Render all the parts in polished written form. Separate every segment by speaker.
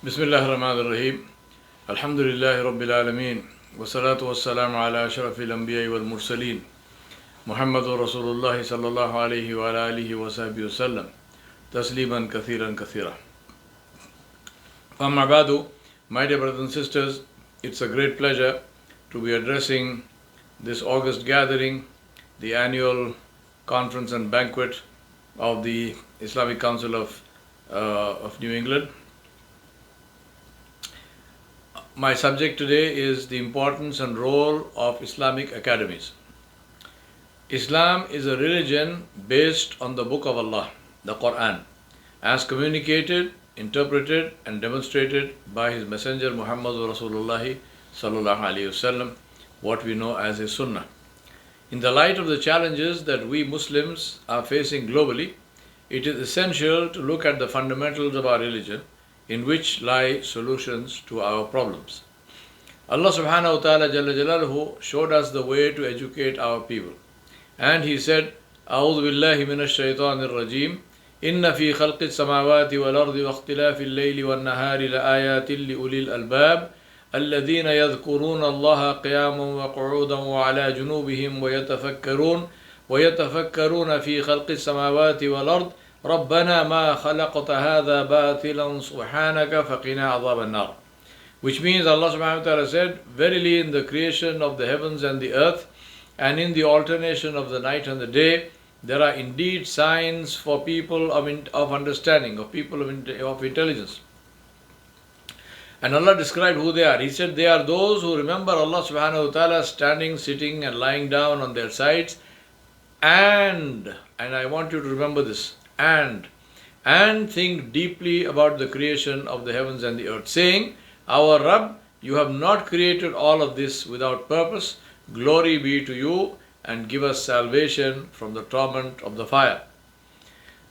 Speaker 1: Bismillah ar-Rahman ar-Rahim. Alhamdulillahi Rabbil Alameen. Wassalatu wassalamu ala ashrafil anbiya wal mursaleen. Muhammadur Rasulullah sallallahu alayhi wa ala alihi wa sahbihi wasallam. Tasliman kathiran kathira. Amma ba'du, my dear brothers and sisters, it's a great pleasure to be addressing this August gathering, the annual conference and banquet of the Islamic Council of New England. My subject today is the importance and role of Islamic academies. Islam is a religion based on the Book of Allah, the Quran, as communicated, interpreted and demonstrated by His Messenger Muhammad Rasulullah sallallahu alaihi wasallam, what we know as a Sunnah. In the light of the challenges that we Muslims are facing globally, it is essential to look at the fundamentals of our religion, in which lie solutions to our problems. Allah subhanahu wa ta'ala Jalla Jalaluhu showed us the way to educate our people. And He said, أعوذ بالله من الشيطان الرجيم إن في خلق السماوات والأرض واختلاف الليل والنهار لآيات لأولي الألباب الذين يذكرون الله قياما وقعودا وعلى جنوبهم ويتفكرون في خلق السماوات والأرض رَبَّنَا مَا خَلَقْتَ هَذَا بَاطِلًا سُبْحَانَكَ فَقِنَا عَذَابَ النَّارِ. Which means Allah subhanahu wa ta'ala said, verily in the creation of the heavens and the earth, and in the alternation of the night and the day, there are indeed signs for people of understanding, of people of intelligence. And Allah described who they are. He said, they are those who remember Allah subhanahu wa ta'ala standing, sitting and lying down on their sides, and I want you to remember this, and think deeply about the creation of the heavens and the earth, saying, our Rabb, you have not created all of this without purpose. Glory be to you, and give us salvation from the torment of the fire.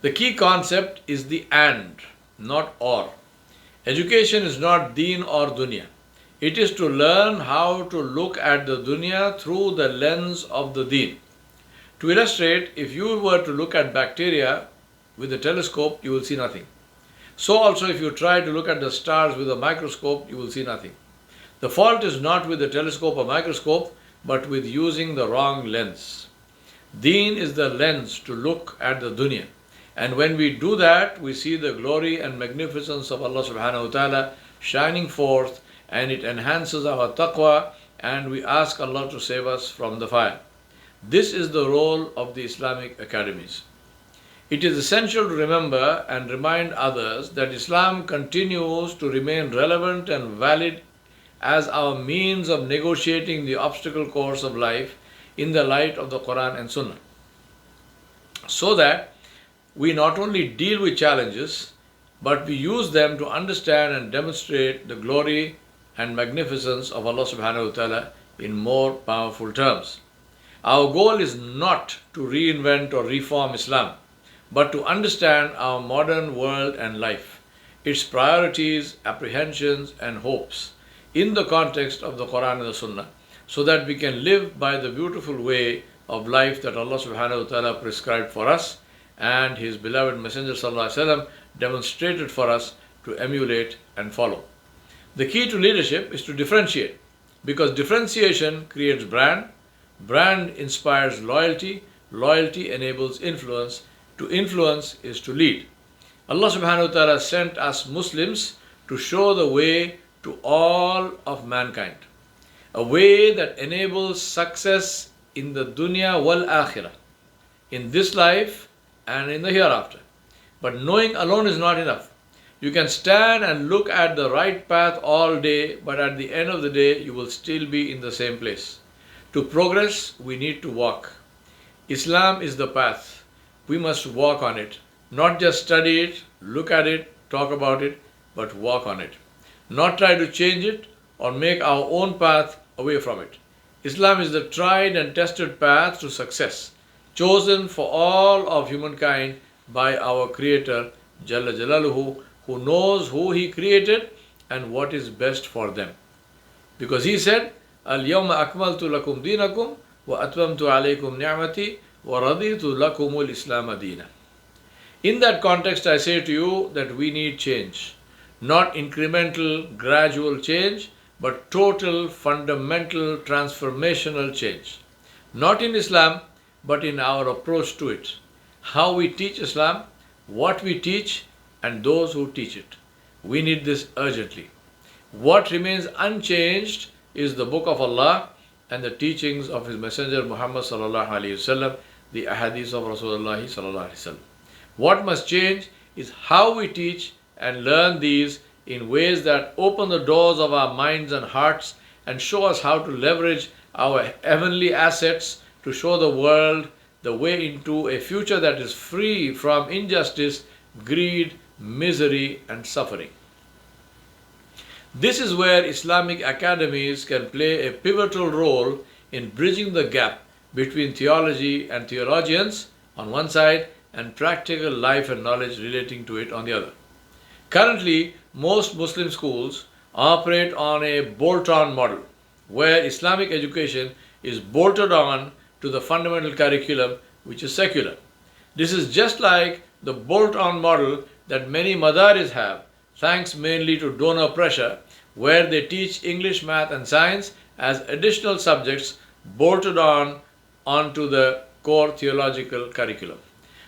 Speaker 1: The key concept is the and, not or. Education is not deen or dunya. It is to learn how to look at the dunya through the lens of the deen. To illustrate, if you were to look at bacteria with a telescope, you will see nothing. So also if you try to look at the stars with a microscope, you will see nothing. The fault is not with the telescope or microscope, but with using the wrong lens. Deen is the lens to look at the dunya. And when we do that, we see the glory and magnificence of Allah subhanahu wa ta'ala shining forth, and it enhances our taqwa, and we ask Allah to save us from the fire. This is the role of the Islamic academies. It is essential to remember and remind others that Islam continues to remain relevant and valid as our means of negotiating the obstacle course of life in the light of the Quran and Sunnah, so that we not only deal with challenges, but we use them to understand and demonstrate the glory and magnificence of Allah subhanahu wa ta'ala in more powerful terms. Our goal is not to reinvent or reform Islam, but to understand our modern world and life, its priorities, apprehensions and hopes in the context of the Quran and the Sunnah, so that we can live by the beautiful way of life that Allah subhanahu wa ta'ala prescribed for us and His beloved Messenger sallallahu alaihi wasallam demonstrated for us to emulate and follow. The key to leadership is to differentiate, because differentiation creates brand, brand inspires loyalty, loyalty enables influence, to influence is to lead. Allah subhanahu wa ta'ala sent us Muslims to show the way to all of mankind, a way that enables success in the dunya wal akhirah, in this life and in the hereafter. But knowing alone is not enough. You can stand and look at the right path all day, but at the end of the day you will still be in the same place. To progress, we need to walk. Islam is the path. We must walk on it, not just study it, look at it, talk about it, but walk on it. Not try to change it or make our own path away from it. Islam is the tried and tested path to success, chosen for all of humankind by our Creator, Jalla Jalaluhu, who knows who He created and what is best for them. Because He said, Al-yawma akmaltu lakum dinakum wa atmamtu alaykum ni'mati وَرَضِيتُ لَكُمُ الْإِسْلَامَ دِينًا. In that context, I say to you that we need change. Not incremental, gradual change, but total, fundamental, transformational change. Not in Islam, but in our approach to it. How we teach Islam, what we teach, and those who teach it. We need this urgently. What remains unchanged is the Book of Allah and the teachings of His Messenger Muhammad sallallahu alaihi wasallam, the Ahadith of Rasulullah sallallahu alaihi wasallam. What must change is how we teach and learn these in ways that open the doors of our minds and hearts and show us how to leverage our heavenly assets to show the world the way into a future that is free from injustice, greed, misery, and suffering. This is where Islamic academies can play a pivotal role in bridging the gap between theology and theologians on one side and practical life and knowledge relating to it on the other. Currently, most Muslim schools operate on a bolt-on model, where Islamic education is bolted on to the fundamental curriculum, which is secular. This is just like the bolt-on model that many madaris have, thanks mainly to donor pressure, where they teach English, math, and science as additional subjects bolted on onto the core theological curriculum.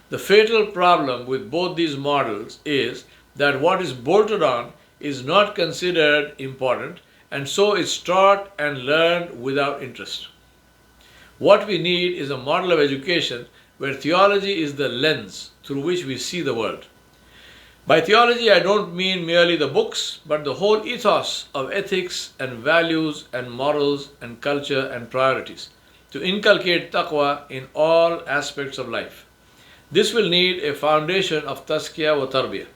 Speaker 1: The fatal problem with both these models is that what is bolted on is not considered important, and so is taught and learned without interest. What we need is a model of education where theology is the lens through which we see the world. By theology, I don't mean merely the books, but the whole ethos of ethics and values and morals and culture and priorities, to inculcate taqwa in all aspects of life. This will need a foundation of tazkiyah wa tarbiyah,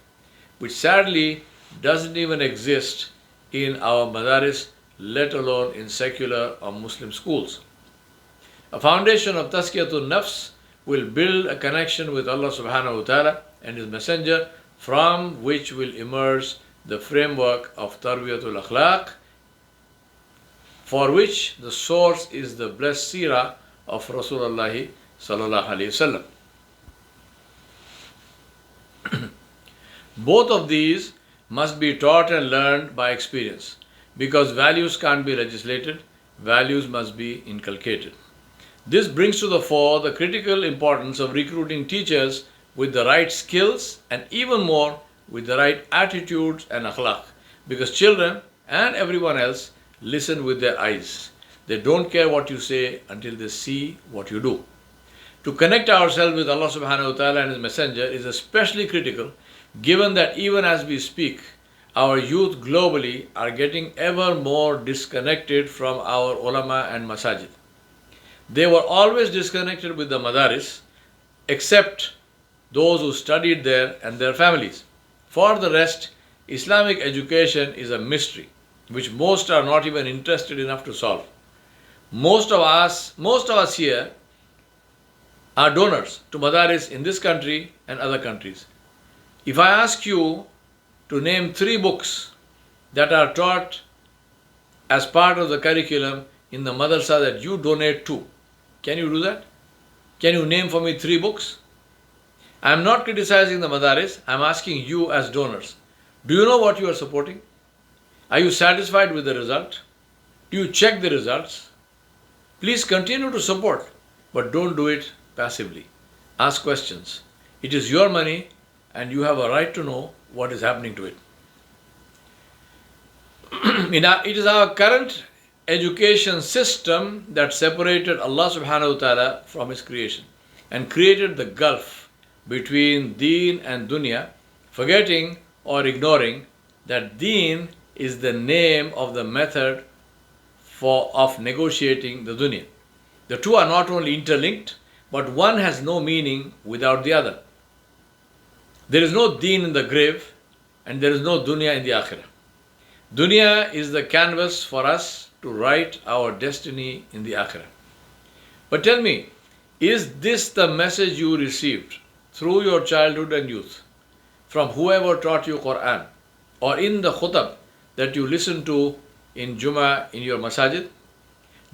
Speaker 1: which sadly doesn't even exist in our madaris, let alone in secular or Muslim schools. A foundation of tazkiyatun nafs will build a connection with Allah subhanahu wa ta'ala and His Messenger, from which will emerge the framework of tarbiyatul akhlaq, for which the source is the blessed seerah of Rasulullah sallallahu alaihi wasallam. Both of these must be taught and learned by experience, because values can't be legislated, values must be inculcated. This brings to the fore the critical importance of recruiting teachers with the right skills and even more with the right attitudes and akhlaq, because children and everyone else listen with their eyes. They don't care what you say until they see what you do. To connect ourselves with Allah subhanahu wa ta'ala and His Messenger is especially critical, given that even as we speak, our youth globally are getting ever more disconnected from our ulama and masajid. They were always disconnected with the madaris, except those who studied there and their families. For the rest, Islamic education is a mystery, which most are not even interested enough to solve. Most of us here are donors to madaris in this country and other countries. If I ask you to name 3 books that are taught as part of the curriculum in the madrasa that you donate to, can you do that? Can you name for me 3 books? I am not criticizing the madaris, I am asking you as donors. Do you know what you are supporting? Are you satisfied with the result? Do you check the results? Please continue to support, but don't do it passively. Ask questions. It is your money and you have a right to know what is happening to it. It is our current education system that separated Allah subhanahu wa ta'ala from His creation and created the gulf between deen and dunya, forgetting or ignoring that deen is the name of the method of negotiating the dunya. The two are not only interlinked, but one has no meaning without the other. There is no deen in the grave and there is no dunya in the akhirah. Dunya is the canvas for us to write our destiny in the akhirah. But tell me, is this the message you received through your childhood and youth from whoever taught you Quran or in the khutab that you listened to in Jummah in your masajid?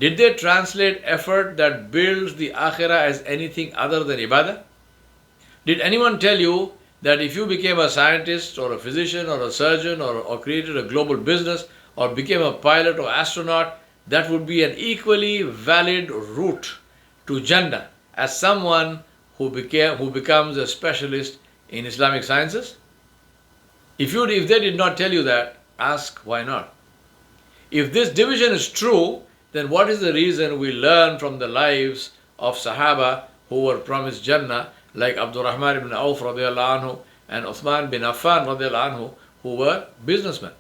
Speaker 1: Did they translate effort that builds the akhirah as anything other than ibadah? Did anyone tell you that if you became a scientist or a physician or a surgeon or created a global business or became a pilot or astronaut, that would be an equally valid route to Jannah as someone who becomes a specialist in Islamic sciences? If they did not tell you that, ask why not. If this division is true, then what is the reason we learn from the lives of Sahaba who were promised Jannah, like Abdurrahman ibn Auf radiallahu anhu and Uthman bin Affan radiallahu anhu, who were businessmen?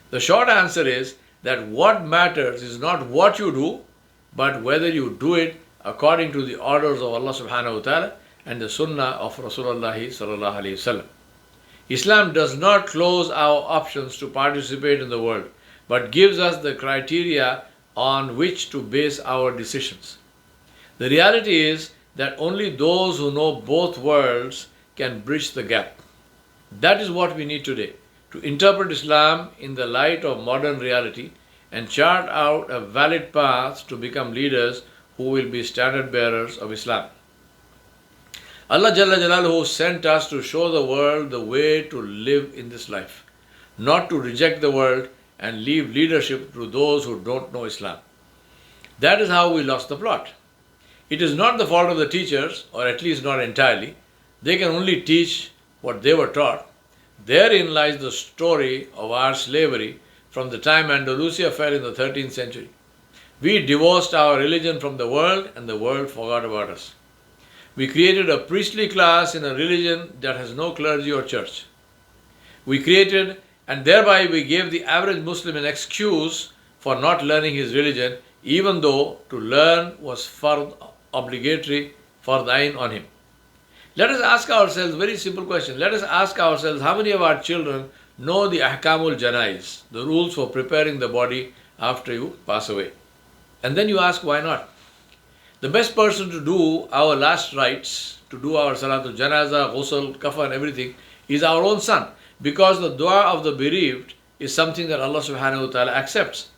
Speaker 1: The short answer is that what matters is not what you do, but whether you do it according to the orders of Allah subhanahu wa ta'ala and the sunnah of Rasulullah sallallahu alayhi wasallam. Islam does not close our options to participate in the world, but gives us the criteria on which to base our decisions. The reality is that only those who know both worlds can bridge the gap. That is what we need today, to interpret Islam in the light of modern reality and chart out a valid path to become leaders who will be standard bearers of Islam. Allah Jalla Jalaluhu sent us to show the world the way to live in this life, not to reject the world and leave leadership to those who don't know Islam. That is how we lost the plot. It is not the fault of the teachers, or at least not entirely. They can only teach what they were taught. Therein lies the story of our slavery from the time Andalusia fell in the 13th century. We divorced our religion from the world and the world forgot about us. We created a priestly class in a religion that has no clergy or church. And thereby we gave the average Muslim an excuse for not learning his religion, even though to learn was obligatory, fard ain on him. Let us ask ourselves a very simple question. Let us ask ourselves how many of our children know the ahkamul janaiz, the rules for preparing the body after you pass away. And then you ask why not. The best person to do our last rites, to do our salatul janaza, ghusl, kafan, everything, is our own son. Because the dua of the bereaved is something that Allah subhanahu wa ta'ala accepts.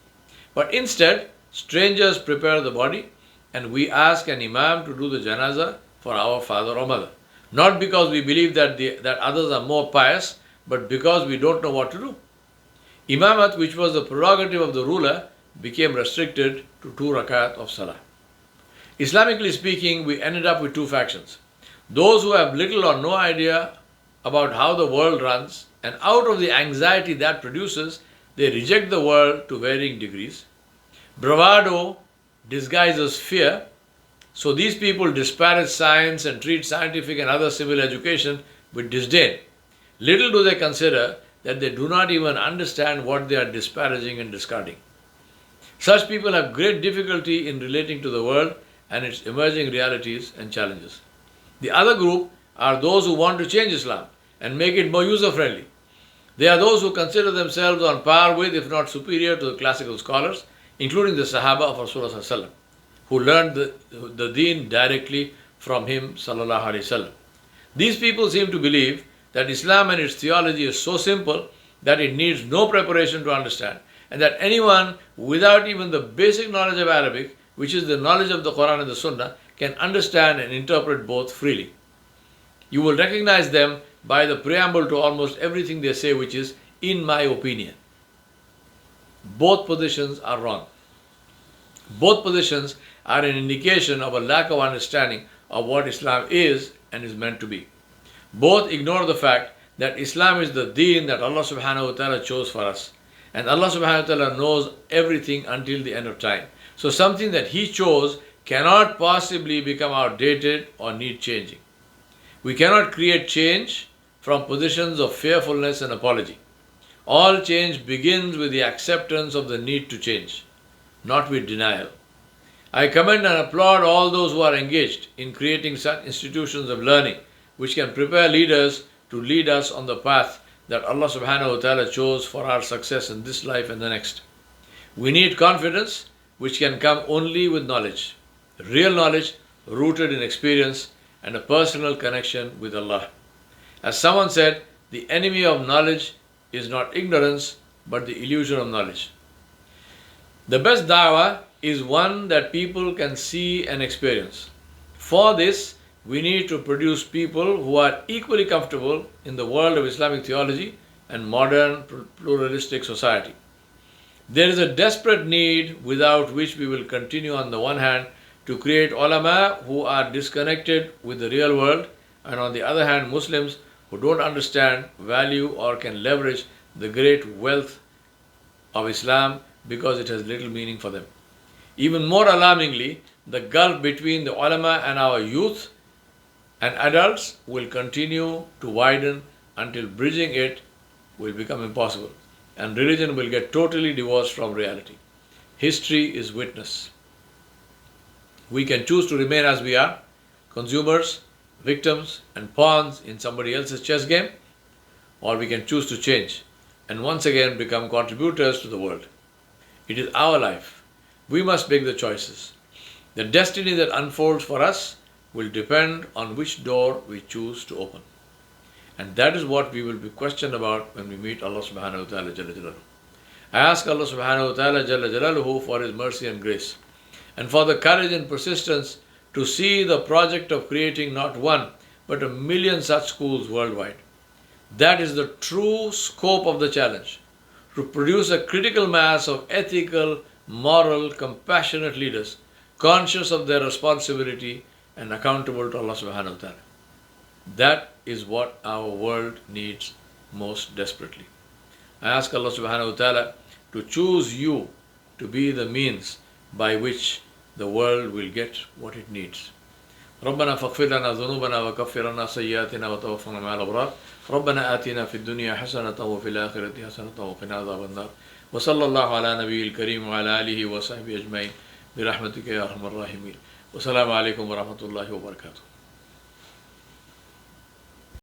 Speaker 1: But instead, strangers prepare the body and we ask an imam to do the janaza for our father or mother. Not because we believe that others are more pious, but because we don't know what to do. Imamat, which was the prerogative of the ruler, became restricted to 2 rakat of salah. Islamically speaking, we ended up with 2 factions. Those who have little or no idea about how the world runs, and out of the anxiety that produces, they reject the world to varying degrees. Bravado disguises fear, so these people disparage science and treat scientific and other civil education with disdain. Little do they consider that they do not even understand what they are disparaging and discarding. Such people have great difficulty in relating to the world and its emerging realities and challenges. The other group are those who want to change Islam and make it more user-friendly. They are those who consider themselves on par with, if not superior to, the classical scholars, including the Sahaba of Rasulullah sallallahu alaihi wasallam, who learned the deen directly from him sallallahu alaihi wasallam. These people seem to believe that Islam and its theology is so simple that it needs no preparation to understand, and that anyone without even the basic knowledge of Arabic, which is the knowledge of the Quran and the Sunnah, can understand and interpret both freely. You will recognize them by the preamble to almost everything they say, which is, in my opinion. Both positions are wrong. Both positions are an indication of a lack of understanding of what Islam is and is meant to be. Both ignore the fact that Islam is the deen that Allah subhanahu wa ta'ala chose for us. And Allah subhanahu wa ta'ala knows everything until the end of time. So something that He chose cannot possibly become outdated or need changing. We cannot create change from positions of fearfulness and apology. All change begins with the acceptance of the need to change, not with denial. I commend and applaud all those who are engaged in creating such institutions of learning which can prepare leaders to lead us on the path that Allah subhanahu wa ta'ala chose for our success in this life and the next. We need confidence, which can come only with knowledge, real knowledge rooted in experience and a personal connection with Allah. As someone said, the enemy of knowledge is not ignorance, but the illusion of knowledge. The best da'wah is one that people can see and experience. For this, we need to produce people who are equally comfortable in the world of Islamic theology and modern pluralistic society. There is a desperate need without which we will continue on the one hand to create ulama who are disconnected with the real world, and on the other hand Muslims who don't understand, value or can leverage the great wealth of Islam because it has little meaning for them. Even more alarmingly, the gulf between the ulama and our youth and adults will continue to widen until bridging it will become impossible, and religion will get totally divorced from reality. History is witness. We can choose to remain as we are, consumers, victims, and pawns in somebody else's chess game, or we can choose to change and once again become contributors to the world. It is our life. We must make the choices. The destiny that unfolds for us will depend on which door we choose to open. And that is what we will be questioned about when we meet Allah subhanahu wa ta'ala Jalla Jalaluhu. I ask Allah subhanahu wa ta'ala Jalla Jalaluhu for His mercy and grace, and for the courage and persistence to see the project of creating not one, but 1,000,000 such schools worldwide. That is the true scope of the challenge, to produce a critical mass of ethical, moral, compassionate leaders, conscious of their responsibility and accountable to Allah subhanahu wa ta'ala. That is what our world needs most desperately. I ask Allah subhanahu wa ta'ala to choose you to be the means by which the world will get what it needs. ربنا فاغفر لنا ذنوبنا وكفر عنا سيئاتنا وتوفنا مع الأبرار ربنا آتنا في الدنيا حسنة وفي الآخرة حسنة وقنا عذاب النار وصلى الله على نبي الكريم وعلى آله وصحبه أجمعين برحمتك يا أرحم الراحمين والسلام عليكم ورحمة الله وبركاته.